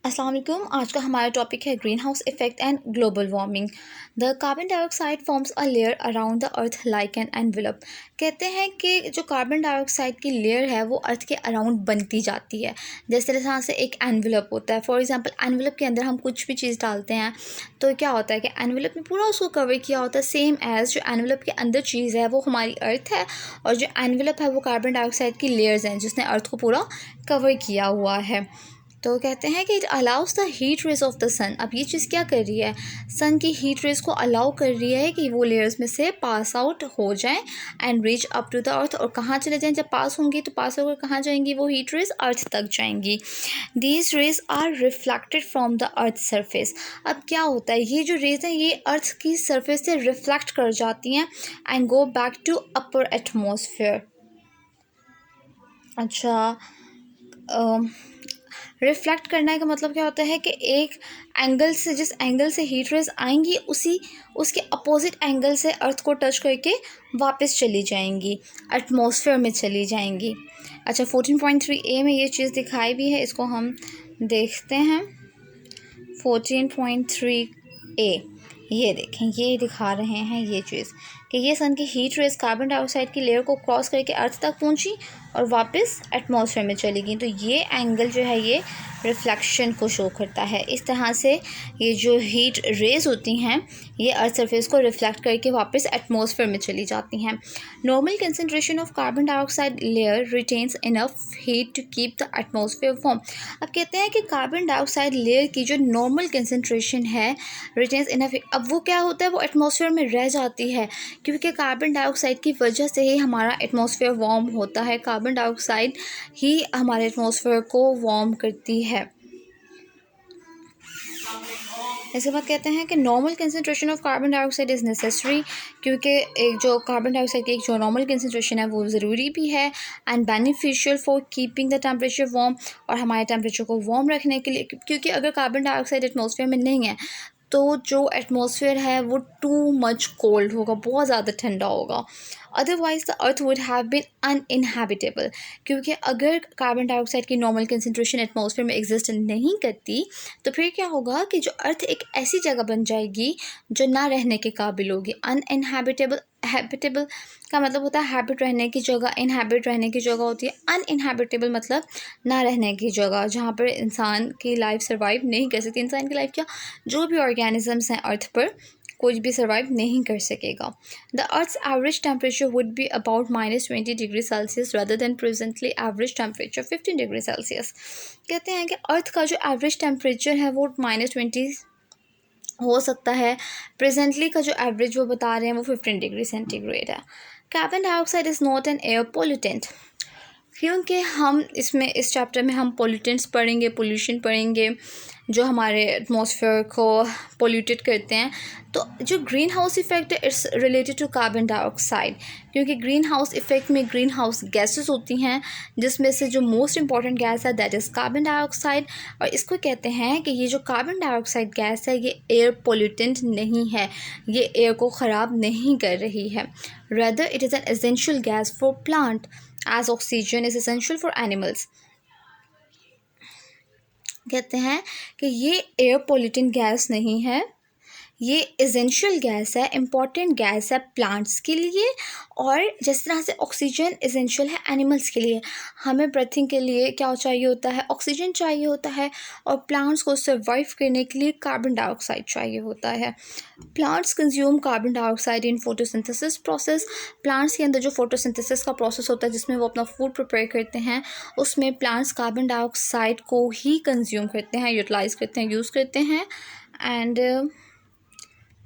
अस्सलाम वालेकुम। आज का हमारा टॉपिक है green house effect and global warming. The carbon dioxide forms a layer around the earth like an envelope. कहते हैं कि जो कार्बन डाइऑक्साइड की लेयर है वो अर्थ के अराउंड बनती जाती है, जिस तरह से एक एनवेलप होता है। फॉर एग्जांपल एनवेलप के अंदर हम कुछ भी चीज़ डालते हैं तो क्या होता है कि एनवेलप में पूरा उसको कवर किया होता है, सेम एज़ जो एनवेलप के अंदर चीज़ है वो हमारी अर्थ है और जो एनवेलप है वो कार्बन डाइऑक्साइड की लेयर्स हैं जिसने अर्थ को पूरा कवर किया हुआ है। तो कहते हैं कि it allows the heat rays of the sun. अब ये चीज़ क्या कर रही है, सन की हीट रेज को अलाउ कर रही है कि वो लेयर्स में से पास आउट हो जाएं and reach up to the earth. और कहाँ चले जाएं, जब पास होंगी तो पास होकर कहाँ जाएंगी, वो हीट रेज अर्थ तक जाएंगी। These rays are reflected from the earth surface. अब क्या होता है, ये जो रेज हैं ये अर्थ की सरफेस से रिफ्लेक्ट कर जाती हैं and go back to upper atmosphere. अच्छा, रिफ्लेक्ट करने का मतलब क्या होता है कि एक एंगल से, जिस एंगल से हीट रेज आएंगी उसके अपोजिट एंगल से अर्थ को टच करके वापस चली जाएंगी, एटमॉस्फेयर में चली जाएंगी। अच्छा, 14.3a में ये चीज़ दिखाई भी है, इसको हम देखते हैं। 14.3a, ये देखें, ये दिखा रहे हैं ये चीज़ कि ये सन की हीट रेज कार्बन डाइऑक्साइड की लेयर को क्रॉस करके अर्थ तक पहुंची और वापस एटमॉस्फेयर में चली गई। तो ये एंगल जो है ये रिफ्लेक्शन को शो करता है। इस तरह से ये जो हीट रेज होती हैं ये अर्थ सरफेस को रिफ्लेक्ट करके वापस एटमॉस्फेयर में चली जाती हैं। Normal concentration of carbon dioxide layer retains enough heat to keep the atmosphere warm. अब कहते हैं कि कार्बन डाइऑक्साइड लेयर की जो नॉर्मल कंसनट्रेशन है रिटेन्स इनफ, अब वो क्या होता है, वो एटमॉस्फेयर में रह जाती है क्योंकि कार्बन डाइऑक्साइड की वजह से ही हमारा एटमॉस्फेयर वार्म होता है। कार्बन डाइऑक्साइड ही हमारे एटमॉस्फेयर को वार्म करती है। इसके बाद कहते हैं कि normal concentration of carbon dioxide is necessary, क्योंकि एक जो कार्बन डाइऑक्साइड की एक जो नॉर्मल कंसनट्रेशन है वो ज़रूरी भी है and beneficial for keeping the temperature warm, और हमारे टेम्परेचर को वार्म रखने के लिए। क्योंकि अगर कार्बन डाइऑक्साइड एटमॉस्फेयर में नहीं है तो जो एटमॉस्फेयर है वो टू मच कोल्ड होगा, बहुत ज़्यादा ठंडा होगा। Otherwise the earth would have been uninhabitable, क्योंकि अगर कार्बन डाइऑक्साइड की नॉर्मल कंसनट्रेशन एटमॉस्फेयर में एग्जिस्ट नहीं करती तो फिर क्या होगा कि जो अर्थ एक ऐसी जगह बन जाएगी जो ना रहने के काबिल होगी। अनइनहैबिटेबल, हैबिटेबल का मतलब होता है हैबिट, रहने की जगह, इनहैबिट रहने की जगह होती है। अनइनहैबिटेबल मतलब ना रहने की जगह, जहाँ पर इंसान की लाइफ सर्वाइव नहीं कर सकती। इंसान की लाइफ क्या, जो भी ऑर्गेनिजम्स हैं अर्थ पर कोई भी सर्वाइव नहीं कर सकेगा। The earth's average temperature would be about -20 degree celsius rather than presently average temperature 15 degree celsius. कहते हैं कि अर्थ का जो एवरेज टेम्परेचर है वो -20 हो सकता है, प्रेजेंटली का जो एवरेज वो बता रहे हैं वो 15 डिग्री सेंटीग्रेड है। Carbon dioxide is not an air pollutant, क्योंकि हम इसमें इस चैप्टर में हम पोल्यूटेंट्स पढ़ेंगे, पोल्यूशन पढ़ेंगे जो हमारे एटमॉस्फेयर को पोल्यूटेड करते हैं। तो जो ग्रीन हाउस इफ़ेक्ट है it's related to carbon dioxide, क्योंकि ग्रीन हाउस इफ़ेक्ट में ग्रीन हाउस गैसेस होती हैं जिसमें से जो मोस्ट इंपॉर्टेंट गैस है दैट इज़ कार्बन डाइऑक्साइड। और इसको कहते हैं कि ये जो कार्बन डाइऑक्साइड गैस है ये एयर पोल्यूटेंट नहीं है, ये एयर को ख़राब नहीं कर रही है। Rather it is an essential gas for plant as oxygen is essential for animals। कहते हैं कि ये एयर पोल्यूटेंट गैस नहीं है, ये एसेंशियल गैस है, इम्पॉर्टेंट गैस है प्लांट्स के लिए। और जिस तरह से ऑक्सीजन एसेंशियल है एनिमल्स के लिए, हमें ब्रीथिंग के लिए क्या चाहिए होता है, ऑक्सीजन चाहिए होता है, और प्लांट्स को सर्वाइव करने के लिए कार्बन डाइऑक्साइड चाहिए होता है। Plants consume carbon dioxide in photosynthesis process. Plants के अंदर जो फोटोसिंथेसिस का प्रोसेस होता है जिसमें वो अपना फूड प्रिपेयर करते हैं, उसमें प्लांट्स कार्बन डाइऑक्साइड को ही कंज्यूम करते हैं, यूटिलाइज करते हैं, यूज़ करते हैं एंड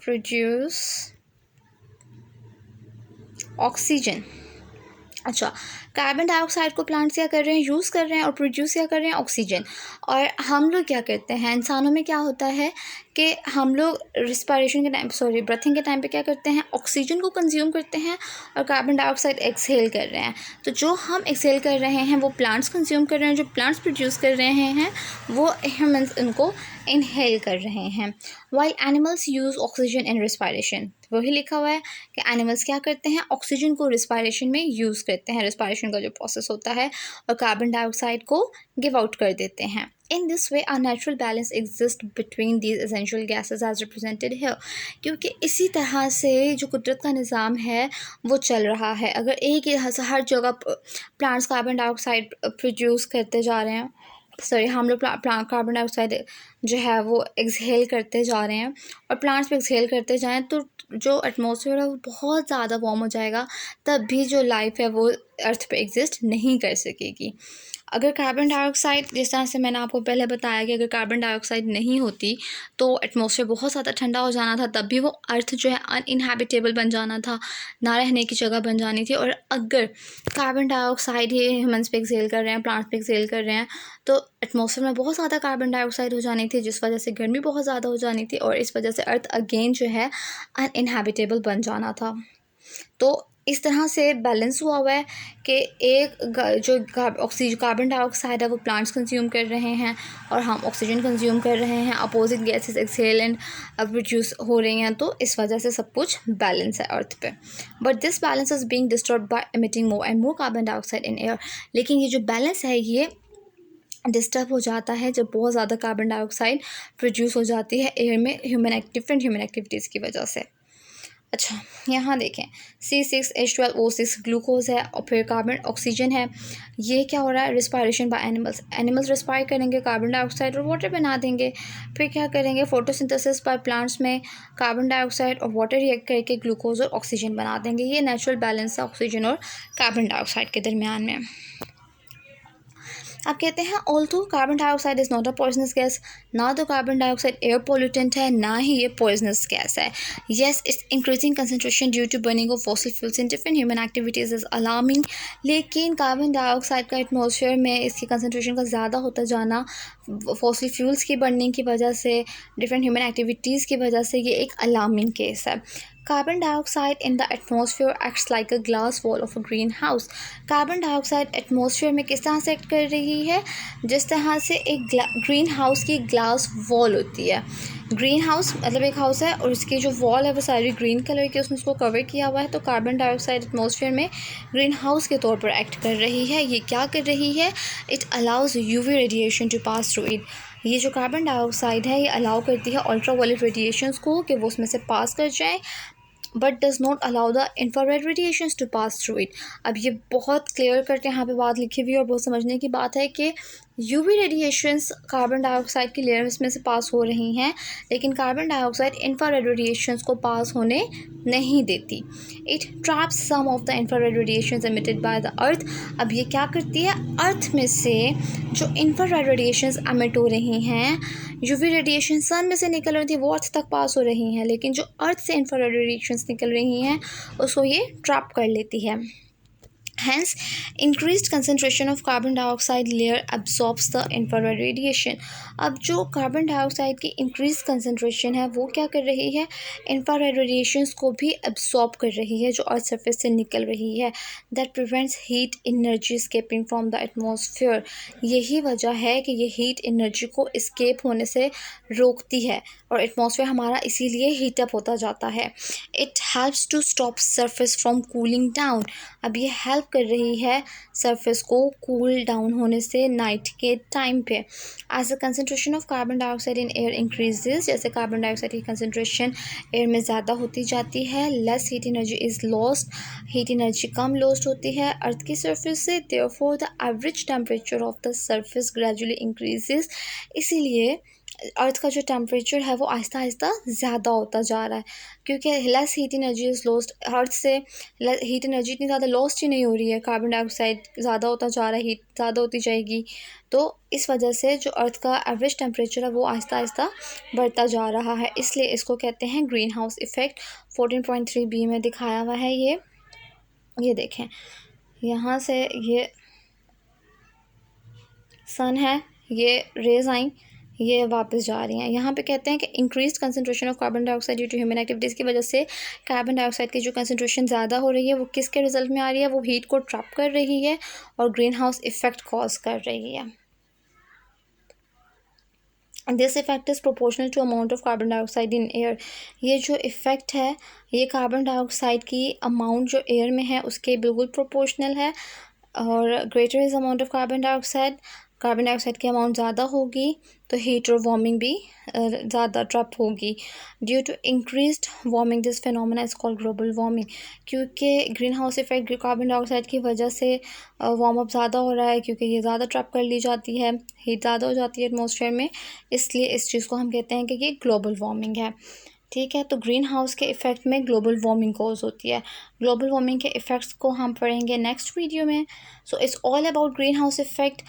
प्रोड्यूस ऑक्सीजन। अच्छा, कार्बन डाइऑक्साइड को प्लांट्स क्या कर रहे हैं, यूज़ कर रहे हैं, और प्रोड्यूस क्या कर रहे हैं, ऑक्सीजन। और हम लोग क्या करते हैं, इंसानों में क्या होता है कि हम लोग रिस्पायरेशन के टाइम, ब्रीथिंग के टाइम पे क्या करते हैं, ऑक्सीजन को कंज्यूम करते हैं और कार्बन डाइऑक्साइड एक्सहेल कर रहे हैं। तो जो हम एक्सहेल कर रहे हैं वो प्लांट्स कंज्यूम कर रहे हैं, जो प्लांट्स प्रोड्यूस कर रहे हैं वो ह्यूमंस उनको इनहेल कर रहे हैं। While animals use oxygen in respiration, वही लिखा हुआ है कि एनिमल्स क्या करते हैं, ऑक्सीजन को रिस्पायरेशन में यूज़ करते हैं, रिस्पायरेशन का जो प्रोसेस होता है, और कार्बन डाइऑक्साइड को गिव आउट कर देते हैं। In this way a natural balance exists between these essential gases as represented here, क्योंकि इसी तरह से जो कुदरत का निज़ाम है वो चल रहा है। अगर एक ही हर जगह प्लांट्स कार्बन डाइऑक्साइड प्रोड्यूस करते जा रहे हैं, सॉरी हम लोग कार्बन डाइऑक्साइड जो है वो एक्सहेल करते जा रहे हैं और प्लांट्स भी एक्सहेल करते जाएं, तो जो एटमॉस्फेयर है वो बहुत ज़्यादा वार्म हो जाएगा, तब भी जो लाइफ है वो अर्थ पे एग्जिस्ट नहीं कर सकेगी। अगर कार्बन डाइऑक्साइड, जिस तरह से मैंने आपको पहले बताया कि अगर कार्बन डाइऑक्साइड नहीं होती तो एटमॉस्फेयर बहुत ज़्यादा ठंडा हो जाना था, तब भी वो अर्थ जो है अनइनहेबिटेबल बन जाना था, ना रहने की जगह बन जानी थी। और अगर कार्बन डाइऑक्साइड ही ह्यूमन्स पे एक्सहेल कर रहे हैं, प्लांट्स पे एक्सहेल कर रहे हैं, तो एटमॉस्फेयर में बहुत ज़्यादा कार्बन डाइऑक्साइड हो जानी थी, जिस वजह से गर्मी बहुत ज़्यादा हो जानी थी और इस वजह से अर्थ अगेन जो है अनइनहेबिटेबल बन जाना था। तो इस तरह से बैलेंस हुआ है कि एक जो कार्बन डाइऑक्साइड है वो प्लांट्स कंज्यूम कर रहे हैं और हम ऑक्सीजन कंज्यूम कर रहे हैं, opposite gases exhale and produce हो रही हैं, तो इस वजह से सब कुछ बैलेंस है अर्थ पे। But this balance is being disturbed by emitting more and more carbon dioxide in air. लेकिन ये जो बैलेंस है ये डिस्टर्ब हो जाता है जब बहुत ज़्यादा कार्बन डाइऑक्साइड प्रोड्यूस हो जाती है एयर में डिफरेंट ह्यूमन एक्टिविटीज़ की वजह से। अच्छा, यहाँ देखें C6H12O6 ग्लूकोज है और फिर कार्बन ऑक्सीजन है। ये क्या हो रहा है, रिस्पायरेशन बाय एनिमल्स रिस्पायर करेंगे, कार्बन डाइऑक्साइड और वाटर बना देंगे। फिर क्या करेंगे, फोटोसिंथेसिस बाय प्लांट्स में कार्बन डाइऑक्साइड और वाटर रिएक्ट करके ग्लूकोज और ऑक्सीजन बना देंगे। ये नेचुरल बैलेंस है ऑक्सीजन और कार्बन डाइऑक्साइड के दरमियान में। अब कहते हैं although carbon dioxide is not a poisonous gas, ना तो कार्बन डाइऑक्साइड एयर पोल्यूटेंट है, ना ही ये पॉइजनस गैस है। Yes, it's increasing concentration due to burning of fossil fuels in different human activities is alarming. लेकिन कार्बन डाइऑक्साइड का atmosphere में इसकी कंसनट्रेशन का ज़्यादा होता जाना फॉसिल फ्यूल्स की बर्निंग की वजह से, डिफरेंट ह्यूमन एक्टिविटीज़ की वजह से, ये एक अलार्मिंग केस है। Carbon dioxide in the atmosphere acts like a glass wall of a greenhouse. Carbon dioxide atmosphere में किस तरह से एक्ट कर रही है, जिस तरह से एक ग्रीन हाउस की ग्लास वॉल होती है। ग्रीन हाउस मतलब एक हाउस है और उसकी जो वॉल है वो सारी ग्रीन कलर की, उसने उसको कवर किया हुआ है। तो कार्बन डाइऑक्साइड एटमॉस्फेयर में ग्रीन हाउस के तौर पर एक्ट कर रही है। ये क्या कर रही है, it allows UV radiation to pass through it. ये जो कार्बन डाइऑक्साइड है ये अलाउ करती है अल्ट्रावायलेट रेडिएशंस को कि वो उसमें से पास कर जाएँ, but does not allow the infrared radiations to pass through it. अब ये बहुत क्लियर करके यहाँ पे बात लिखी हुई है और बहुत समझने की बात है कि यूवी रेडिएशंस कार्बन डाइऑक्साइड की लेयर्स में से पास हो रही हैं, लेकिन कार्बन डाइऑक्साइड इंफ्रारेड रेडिएशंस को पास होने नहीं देती। It traps some of the infrared radiations emitted by the earth. अब ये क्या करती है, अर्थ में से जो इंफ्रारेड रेडिएशंस एमिट हो रही हैं, यूवी रेडिएशन सन में से निकल रही थी वो अर्थ तक पास हो रही हैं, लेकिन जो अर्थ से इंफ्रारेड रेडिएशंस निकल रही हैं उसको ये ट्रैप कर लेती है। Hence, increased concentration of carbon dioxide layer absorbs the infrared radiation. अब जो कार्बन डाइऑक्साइड की इंक्रीज कंसनट्रेशन है वो क्या कर रही है, इंफ्रारेड रेडिएशंस को भी एब्सॉर्ब कर रही है जो अर्थ सरफेस से निकल रही है। That prevents heat energy escaping from the atmosphere. यही वजह है कि ये हीट एनर्जी को escape होने से रोकती है और एटमॉस्फेयर हमारा इसीलिए हीटअप होता जाता है। It helps to stop surface from cooling down. अब ये हेल्प कर रही है सरफेस को कूल डाउन होने से नाइट के टाइम पे। As the concentration of carbon dioxide in air increases, जैसे कार्बन डाइऑक्साइड की कंसनट्रेशन एयर में ज़्यादा होती जाती है, less heat energy is lost, heat energy कम लॉस्ट होती है अर्थ की सरफेस से। Therefore the average temperature of the surface gradually increases. इसीलिए अर्थ का जो टेम्परेचर है वो आहिस्ता आहिस्ता ज़्यादा होता जा रहा है, क्योंकि less heat energy is lost. Earth से हीट एनर्जी इतनी ज़्यादा लॉस्ट ही नहीं हो रही है, कार्बन डाइऑक्साइड ज़्यादा होता जा रहा है, हीट ज़्यादा होती जाएगी, तो इस वजह से जो अर्थ का एवरेज टेम्परेचर है वो आहिस्ता आहिस्ता बढ़ता जा रहा है। इसलिए इसको कहते हैं ग्रीन हाउस इफ़ेक्ट। 14.3b में दिखाया हुआ है ये देखें, यहाँ से ये सन है, ये रेज आई, ये वापस जा रही हैं। यहाँ पे कहते हैं कि increase concentration of carbon dioxide due to human activities की वजह से कार्बन डाइऑक्साइड की जो कंसनट्रेशन ज़्यादा हो रही है वो किसके रिजल्ट में आ रही है, वो हीट को ट्रैप कर रही है और ग्रीन हाउस इफेक्ट कॉज कर रही है। This effect is proportional to amount of carbon dioxide in air. ये जो इफ़ेक्ट है ये कार्बन डाइऑक्साइड की अमाउंट जो एयर में है उसके बिल्कुल प्रोपोर्शनल है। और greater is amount of carbon dioxide carbon dioxide की अमाउंट ज़्यादा होगी तो हीट और वार्मिंग भी ज़्यादा ट्रप होगी। Due to increased warming this phenomena is called global warming, क्योंकि green house effect carbon dioxide की वजह से वार्म अप ज़्यादा हो रहा है, क्योंकि ये ज़्यादा ट्रप कर ली जाती है, हीट ज़्यादा हो जाती है एटमॉस्फेयर में, इसलिए इस चीज़ को हम कहते हैं कि ये ग्लोबल वार्मिंग है। ठीक है, तो ग्रीन हाउस के इफ़ेक्ट में ग्लोबल वार्मिंग कॉज होती है। ग्लोबल वार्मिंग के इफ़ेक्ट्स को हम पढ़ेंगे नेक्स्ट वीडियो में। So it's all about green house effect.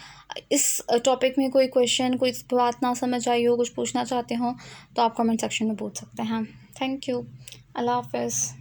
इस टॉपिक में कोई क्वेश्चन, कोई बात ना समझ आई हो, कुछ पूछना चाहते हो तो आप कमेंट सेक्शन में पूछ सकते हैं। Thank you. अल्लाह हाफ़िज़।